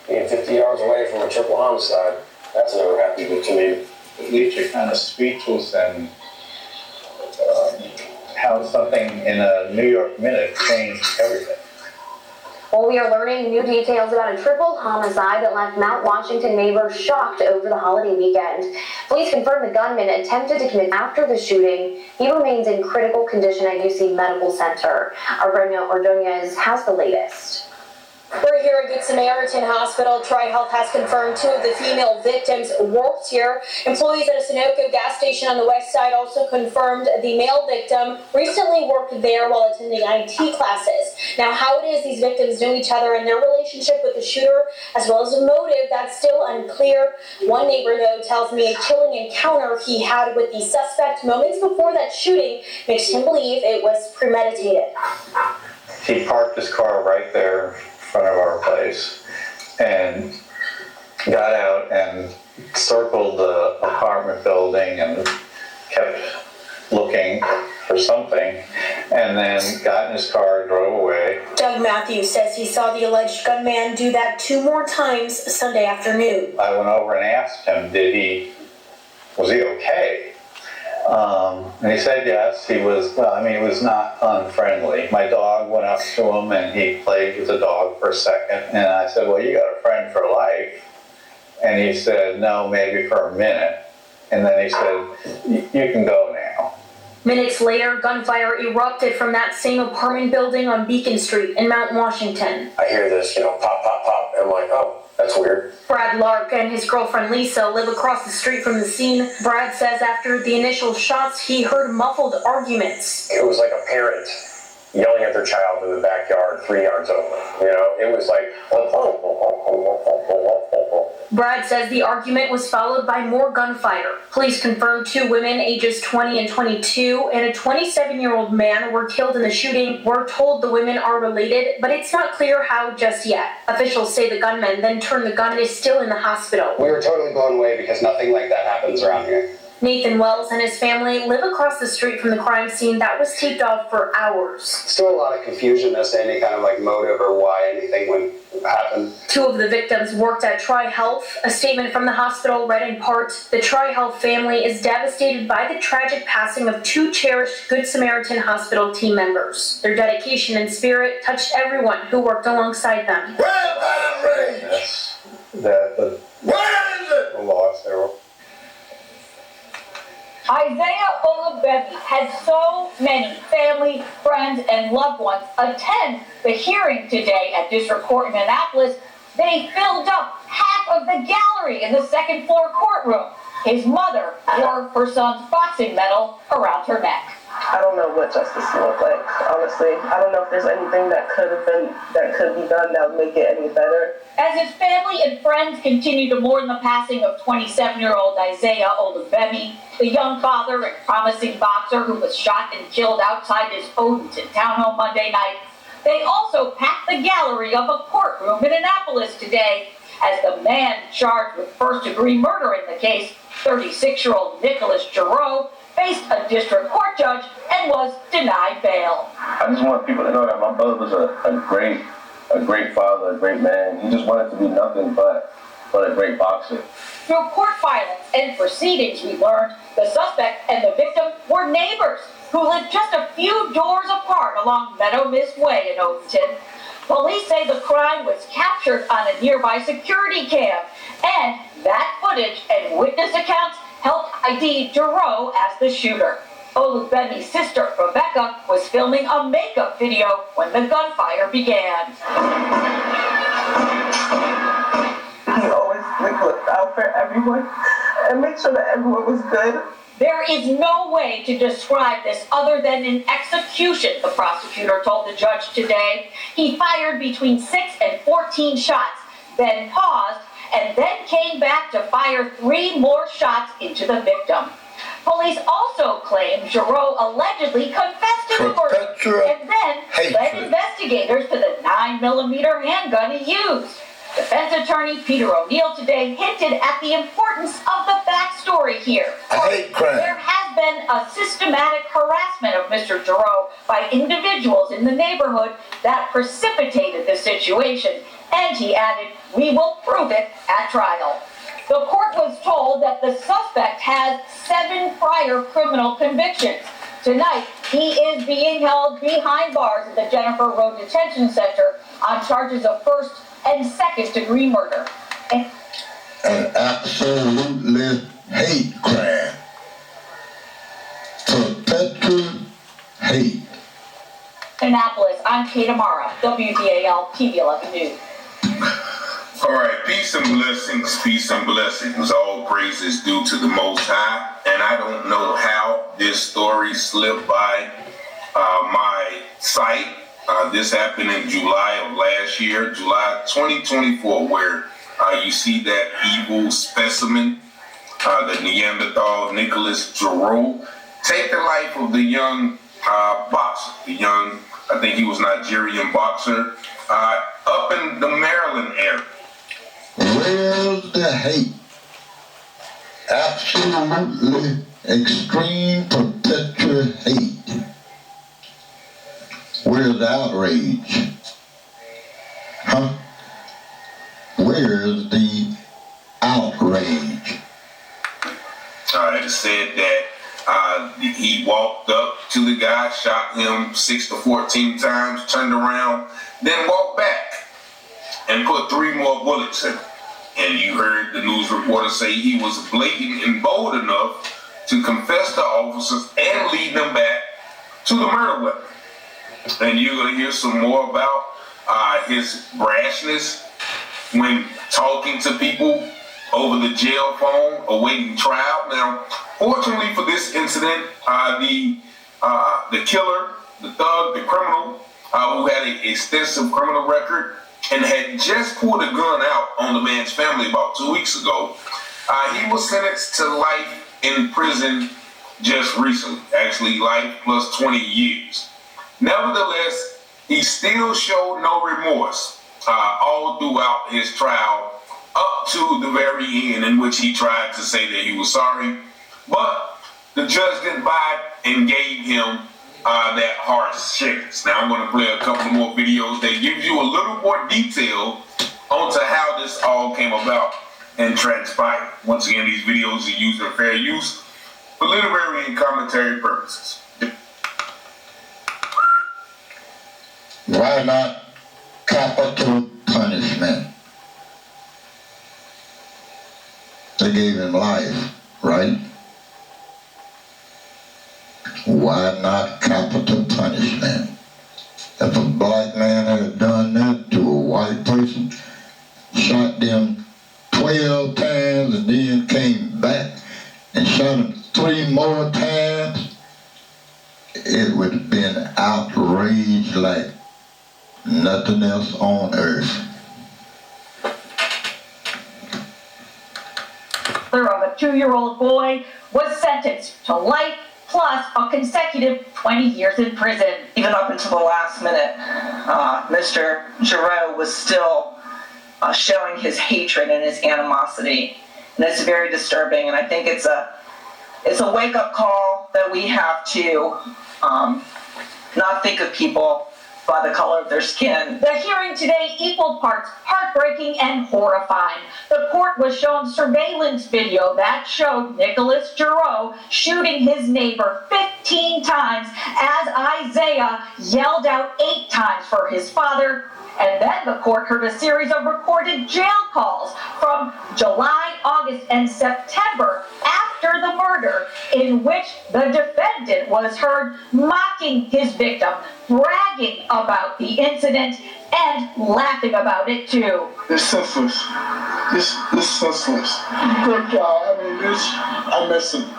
being 50 yards away from a triple homicide. That's never happened to me. At least you're kind of speechless and how something in a New York minute changed everything. Well, we are learning new details about a triple homicide that left Mount Washington neighbors shocked over the holiday weekend. Police confirmed the gunman attempted to commit after the shooting. He remains in critical condition at UC Medical Center. Our Brenda Ordonez has the latest. We're here at Good Samaritan Hospital. Tri-Health has confirmed 2 of the female victims worked here. Employees at a Sunoco gas station on the west side also confirmed the male victim recently worked there while attending IT classes. Now, how it is these victims knew each other and their relationship with the shooter, as well as a motive, that's still unclear. One neighbor, though, tells me a chilling encounter he had with the suspect moments before that shooting makes him believe it was premeditated. He parked his car right there in front of our place and got out and circled the apartment building and kept looking for something, and then got in his car and drove away. Doug Matthews says he saw the alleged gunman do that 2 more times Sunday afternoon. I went over and asked him, was he okay? And he said yes, he was, he was not unfriendly. My dog went up to him and he played with the dog for a second, and I said, well, you got a friend for life. And he said, no, maybe for a minute. And then he said, you can go now. Minutes later, gunfire erupted from that same apartment building on Beacon Street in Mount Washington. I hear this, pop, pop, pop, and I'm like, oh, that's weird. Brad Lark and his girlfriend Lisa live across the street from the scene. Brad says after the initial shots, he heard muffled arguments. It was like a parent yelling at their child in the backyard 3 yards over. It was like, Brad says the argument was followed by more gunfire. Police confirmed 2 women ages 20 and 22 and a 27-year-old man were killed in the shooting. We're told the women are related, but it's not clear how just yet. Officials say the gunman then turned the gun and is still in the hospital. We were totally blown away because nothing like that happens around here. Nathan Wells and his family live across the street from the crime scene that was taped off for hours. Still a lot of confusion as to any kind of motive or why anything would happen. 2 of the victims worked at Tri-Health. A statement from the hospital read in part, the Tri-Health family is devastated by the tragic passing of 2 cherished Good Samaritan Hospital team members. Their dedication and spirit touched everyone who worked alongside them. Outrage! The loss there. Isaiah Olubebi had so many family, friends, and loved ones attend the hearing today at District Court in Annapolis. They filled up half of the gallery in the second-floor courtroom. His mother wore her son's boxing medal around her neck. I don't know what justice will look like, honestly. I don't know if there's anything that could be done that would make it any better. As his family and friends continue to mourn the passing of 27-year-old Isaiah Olubebi, the young father and promising boxer who was shot and killed outside his Odenton townhome Monday night, they also packed the gallery of a courtroom in Annapolis today as the man charged with first-degree murder in the case, 36-year-old Nicholas Giroux, faced a district court judge and was denied bail. I just want people to know that my brother was a great father, a great man. He just wanted to be nothing but a great boxer. Through court filings and proceedings, we learned the suspect and the victim were neighbors who lived just a few doors apart along Meadow Mist Way in Odenton. Police say the crime was captured on a nearby security cam, and that footage and witness accounts helped ID Giroux as the shooter. Olubebi's sister, Rebecca, was filming a makeup video when the gunfire began. He always looked out for everyone and made sure that everyone was good. There is no way to describe this other than an execution, the prosecutor told the judge today. He fired between 6 and 14 shots, then paused, and then came back to fire 3 more shots into the victim. Police also claim Giroux allegedly confessed to the murder and then led investigators to the 9mm handgun he used. Defense attorney Peter O'Neill today hinted at the importance of the backstory here. There has been a systematic harassment of Mr. Giroux by individuals in the neighborhood that precipitated the situation. situation. And he added, "We will prove it at trial." The court was told that the suspect has 7 prior criminal convictions. Tonight, he is being held behind bars at the Jennifer Road Detention Center on charges of first and second degree murder. An absolutely hate crime. Perpetual hate. Annapolis, I'm Kate Amara, WDAL TV 11 News. All right, peace and blessings, peace and blessings. All praise is due to the Most High, and I don't know how this story slipped by my sight. This happened in July of last year, July 2024, where you see that evil specimen, the Neanderthal Nicholas Giroux, take the life of the young boxer, I think he was Nigerian boxer, up in the Maryland area. Where's the hate? Absolutely extreme perpetual hate. Where's the outrage? Huh? Where's the outrage? It said that he walked up to the guy, shot him 6 to 14 times, turned around, then walked back and put 3 more bullets in him. And you heard the news reporter say he was blatant and bold enough to confess to officers and lead them back to the murder weapon. And you're going to hear some more about his brashness when talking to people over the jail phone awaiting trial. Now, fortunately for this incident, the killer, the thug, the criminal, who had an extensive criminal record and had just pulled a gun out on the man's family about 2 weeks ago, he was sentenced to life in prison just recently. Actually, life plus 20 years. Nevertheless, he still showed no remorse all throughout his trial up to the very end, in which he tried to say that he was sorry. But the judge didn't buy it and gave him that harsh sentence. Now I'm going to play a couple more videos that give you a little more detail onto how this all came about and transpired. Once again, these videos are used for fair use for literary and commentary purposes. Why not capital punishment? They gave him life, right? Why not capital punishment? If a black man had done that to a white person, shot them 12 times and then came back and shot him 3 more times, it would have been outrage like nothing else on earth. Of a 2-year-old boy was sentenced to life plus a consecutive 20 years in prison. Even up until the last minute, Mr. Giroux was still showing his hatred and his animosity, and it's very disturbing. And I think it's a wake-up call that we have to not think of people by the color of their skin. The hearing today equal parts heartbreaking and horrifying. The court was shown surveillance video that showed Nicholas Giroux shooting his neighbor 15 times as Isaiah yelled out 8 times for his father. And then the court heard a series of recorded jail calls from July, August, and September after the murder, in which the defendant was heard mocking his victim, bragging about the incident, and laughing about it too. It's senseless. It's senseless. Good guy. I miss him.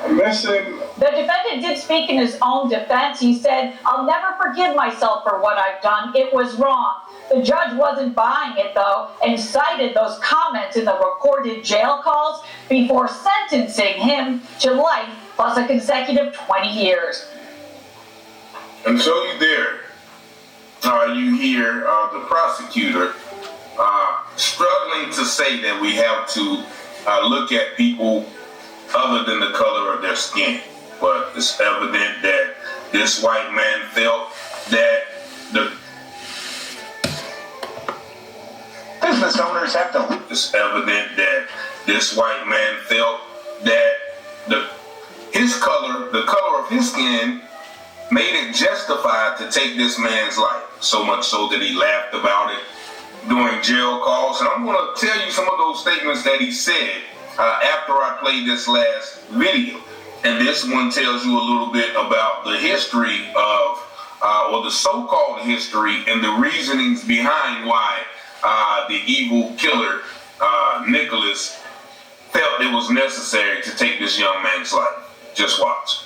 I miss him. The defendant did speak in his own defense. He said, "I'll never forgive myself for what I've done. It was wrong." The judge wasn't buying it, though, and cited those comments in the recorded jail calls before sentencing him to life plus a consecutive 20 years. And so you hear the prosecutor struggling to say that we have to look at people other than the color of their skin. But it's evident that this white man felt that business owners have to. It's evident that this white man felt that his color, the color of his skin, made it justified to take this man's life. So much so that he laughed about it during jail calls. And I'm going to tell you some of those statements that he said after I played this last video. And this one tells you a little bit about the history of, or the so-called history and the reasonings behind why the evil killer, Nicholas, felt it was necessary to take this young man's life. Just watch.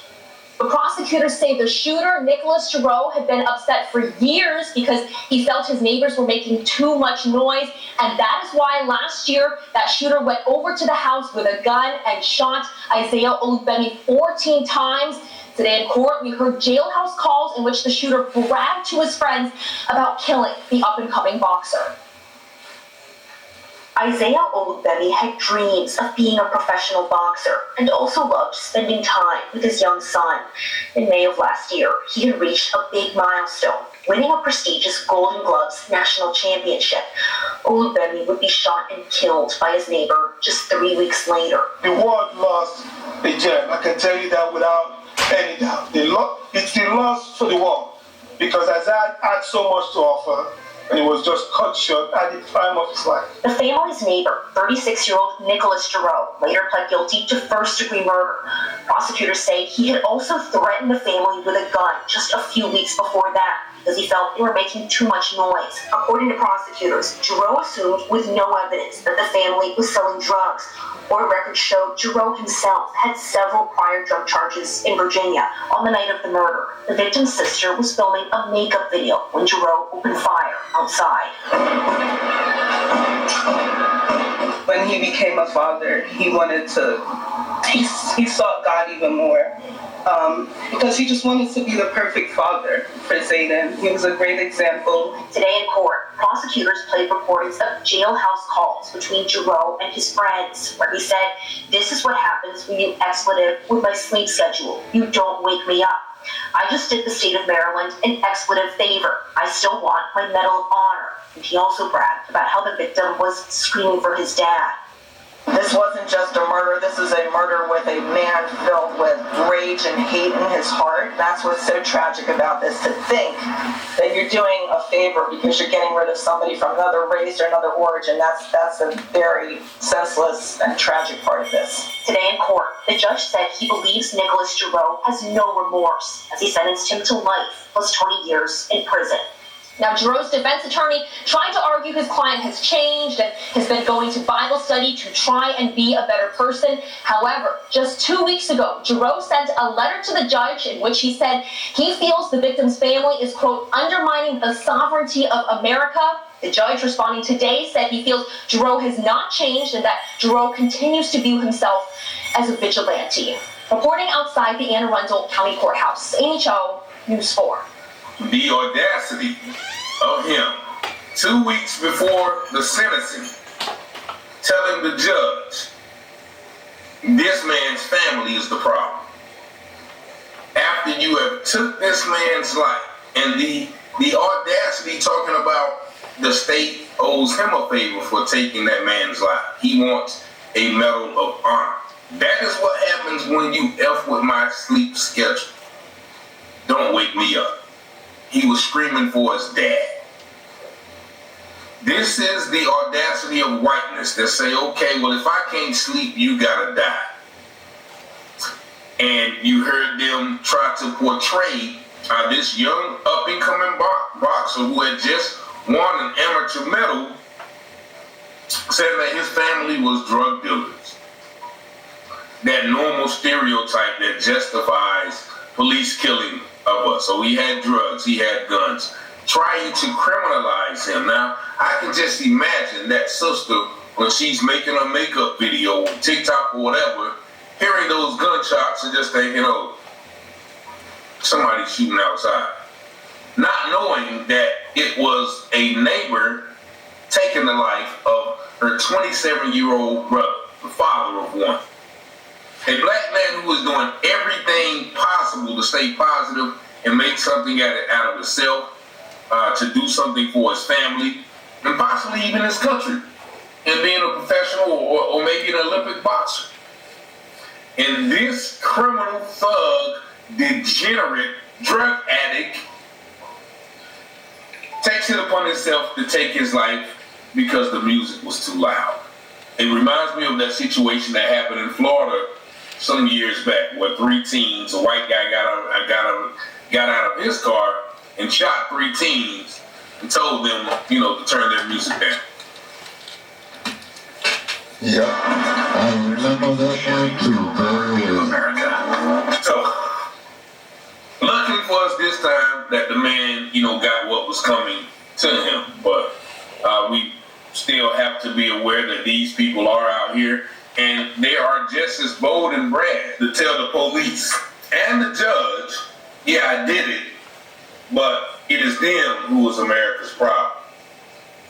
The prosecutors say the shooter, Nicholas Giroux, had been upset for years because he felt his neighbors were making too much noise, and that is why last year that shooter went over to the house with a gun and shot Isaiah Olubemi 14 times. Today in court, we heard jailhouse calls in which the shooter bragged to his friends about killing the up-and-coming boxer. Isaiah Olubemi had dreams of being a professional boxer and also loved spending time with his young son. In May of last year, he had reached a big milestone, winning a prestigious Golden Gloves national championship. Olubemi would be shot and killed by his neighbor just 3 weeks later. The world lost a gem. I can tell you that without any doubt. It's the loss for the world because Isaiah had so much to offer. And he was just cut short at the prime of his life. The family's neighbor, 36-year-old Nicholas Giroux, later pled guilty to first-degree murder. Prosecutors say he had also threatened the family with a gun just a few weeks before that because he felt they were making too much noise. According to prosecutors, Giroux assumed with no evidence that the family was selling drugs. Court records showed Giroux himself had several prior drug charges in Virginia on the night of the murder. The victim's sister was filming a makeup video when Giroux opened fire outside. When he became a father, he wanted to, he sought God even more. Because he just wanted to be the perfect father for Zayden. He was a great example. Today in court, prosecutors played recordings of jailhouse calls between Giroux and his friends, where he said, "This is what happens when you expletive with my sleep schedule. You don't wake me up. I just did the state of Maryland an expletive favor. I still want my Medal of Honor." And he also bragged about how the victim was screaming for his dad. This wasn't just a murder, this is a murder with a man filled with rage and hate in his heart. That's what's so tragic about this, to think that you're doing a favor because you're getting rid of somebody from another race or another origin. That's a very senseless and tragic part of this. Today in court, the judge said he believes Nicholas Giroux has no remorse as he sentenced him to life plus 20 years in prison. Now, Giroux's defense attorney tried to argue his client has changed and has been going to Bible study to try and be a better person. However, just 2 weeks ago, Giroux sent a letter to the judge in which he said he feels the victim's family is, quote, undermining the sovereignty of America. The judge, responding today, said he feels Giroux has not changed and that Giroux continues to view himself as a vigilante. Reporting outside the Anne Arundel County Courthouse, Amy Cho, News 4. The audacity of him 2 weeks before the sentencing telling the judge this man's family is the problem. After you have took this man's life, and the audacity talking about the state owes him a favor for taking that man's life. He wants a Medal of Honor. That is what happens when you F with my sleep schedule. Don't wake me up. He was screaming for his dad. This is the audacity of whiteness that say, okay, well, if I can't sleep, you gotta die. And you heard them try to portray this young up-and-coming boxer who had just won an amateur medal, saying that his family was drug dealers. That normal stereotype that justifies police killing of us. So he had drugs, he had guns, trying to criminalize him. Now, I can just imagine that sister, when she's making a makeup video on TikTok or whatever, hearing those gunshots and just thinking, oh, somebody's shooting outside. Not knowing that it was a neighbor taking the life of her 27-year-old brother, the father of one. A black man who was doing everything possible to stay positive and make something out of himself, to do something for his family, and possibly even this country, and being a professional or maybe an Olympic boxer. And this criminal, thug, degenerate, drug addict takes it upon himself to take his life because the music was too loud. It reminds me of that situation that happened in Florida some years back, where 3 teens, a white guy got out of his car and shot 3 teens and told them, to turn their music down. Yeah, I remember that one too very well. America. So, luckily for us this time that the man, got what was coming to him. But we still have to be aware that these people are out here, and they are just as bold and brave to tell the police and the judge, yeah, I did it, but it is them who is America's problem.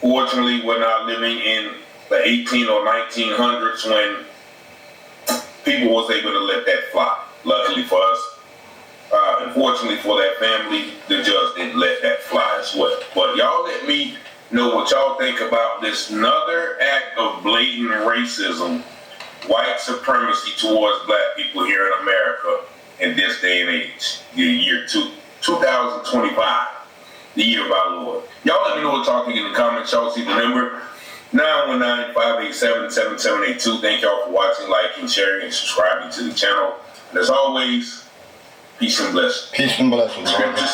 Fortunately, we're not living in the 18 or 1900s when people was able to let that fly. Luckily for us, unfortunately for that family, the judge didn't let that fly as well. But y'all let me know what y'all think about this another act of blatant racism, white supremacy towards black people here in America in this day and age, the year 2025, the year of our Lord. Y'all let me know what y'all think in the comments. Y'all see the number 919-587-7782. Thank y'all for watching, liking, sharing, and subscribing to the channel. And as always, peace and blessings. Peace and blessings. Scripture says